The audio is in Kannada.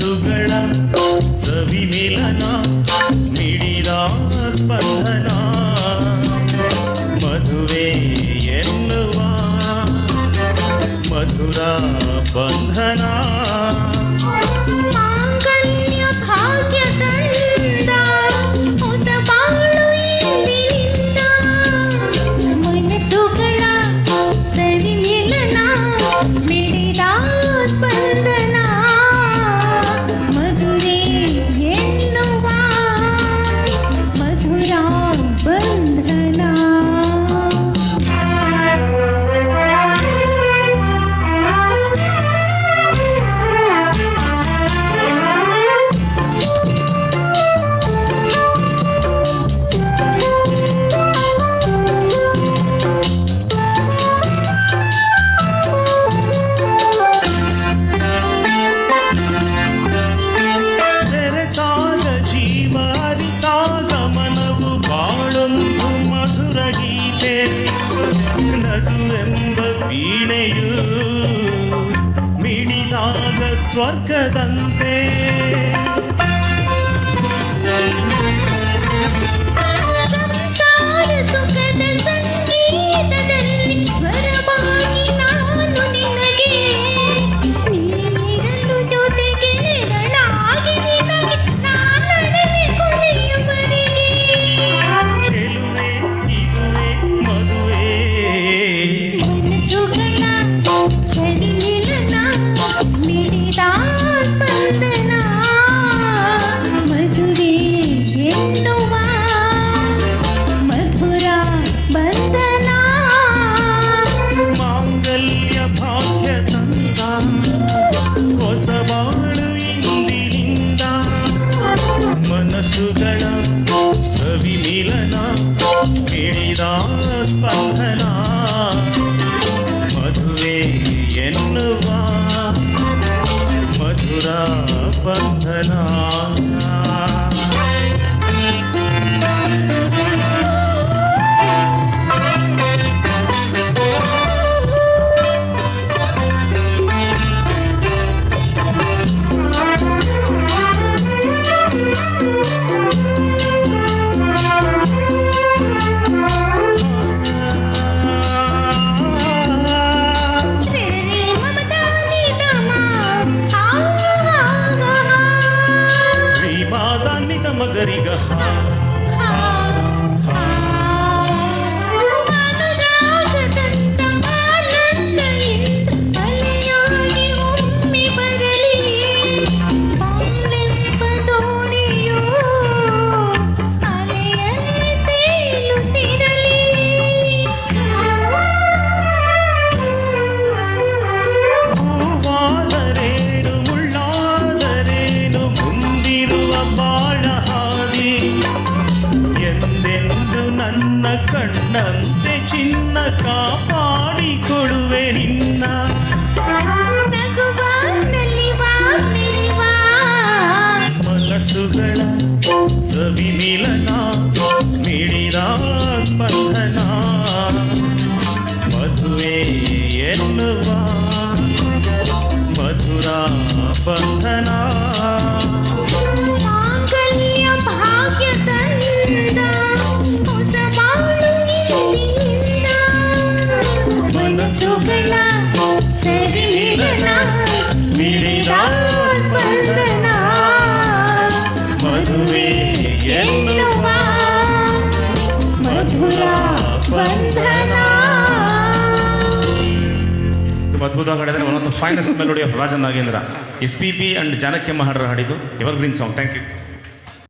ಮನಸ್ಸುಗಳ ಸವಿಮಿಲನ ಮಿಡಿದ ಸ್ಪಂದನ ಮದುವೆ ಎನ್ನುವ ಮಧುರ ಬಂಧನ ಮಾಂಗಲ್ಯ ಭಾಗ್ಯ ತಂದ ಹೊಸ ಬಾಳು ಎಂದಿನಿಂದ ಮನಸ್ಸುಗಳ ಸವಿಮಿಲನ ಮಿಡಿದ ಸ್ಪಂದನ ಮಧುರೆ ಎನ್ನುವ ಮಧುರ ಬಂಧನ ನಗುವೆಂಬ ವೀಣೆಯು ಮಿಡಿದಾಗ ಸ್ವರ್ಗದಂತೆ ಸಂಸಾರ ಸುಖದ ಸಂಗೀತದಲ್ಲಿ ಸ್ವರವಾಗಿ ನಾನು ನಿನಗೆ ನೀರಲು ಜೊತೆಗೆ ನೆರಳಾಗಿ ನಿನಗೆ ನಾನಡನೆ ಕೊನೆಯವರೆಗೆ ಚೆಲುವೆ ಇದುವೆ ಮದುವೆ ಮನಸ್ಸುಗಳ ಸವಿಮಿಲನ ಮಿಡಿದ ಸ್ಪಂದನ ಮದುವೆ ಎನ್ನುವ ಮಧುರ ಬಂಧನ ಮಾಂಗಲ್ಯ ಭಾಗ್ಯ ತಂದ ಹೊಸ ಬಾಳು ಇಂದಿನಿಂದ ಮನಸ್ಸುಗಳ ಸವಿಮಿಲನ ಮಿಡಿದ ಸ್ಪಂದನ ಮದುವೆ ಎನ್ನುವ ಮಧುರ ಬಂಧನ ಮಗರಿಗ ಅನುರಾಗದಂತ ಆನಂದ ಇಂದು ಅಲೆಯಾಗಿ ಒಮ್ಮೆ ಬರಲಿ ಬಾಳೆಂಬ ದೋಣಿಯು ಅಲೆಯಲ್ಲಿ ತೇಲುತ್ತಿರಲಿ ಹೂವಾದರೇನು ಮುಳ್ಳಾದರೇನು ಮುಂದಿರುವ ಬಾಳ ಎಂದೆಂದು ನನ್ನ ಕಣ್ಣಂತೆ ಚಿನ್ನ ಕಾಪಾಡಿಕೊಡುವೆ ನಿನ್ನ ನಗುವ ನಲಿವ ಮೆರೆವ ಮನಸ್ಸುಗಳ ಸವಿಮಿಲನ ಮಿಡಿದ ಸ್ಪಂದನ ಮದುವೆ ಎನ್ನುವ ಮಧುರ ಬಂಧನ ಮಾಂಗಲ್ಯ ಭಾಗ್ಯ ತಂದ ಹೊಸ ಬಾಳು ಇಂದಿನಿಂದ ಮನಸ್ಸುಗಳ ಸವಿಮಿಲನ ಮಿಡಿದ ಸ್ಪಂದನ ಮದುವೆ ಎನ್ನುವ ಮಧುರ ಬಂಧನ. ತುಂಬ ಅದ್ಭುತವಾಗಿ ಹಾಡಿದರೆ one of the finest melody of Rajan Nagendra. SPB and Janaki ಅಮ್ಮ ಹಾಡಿದ್ದು ಎವರ್ಗ್ರೀನ್ ಸಾಂಗ್. Thank you.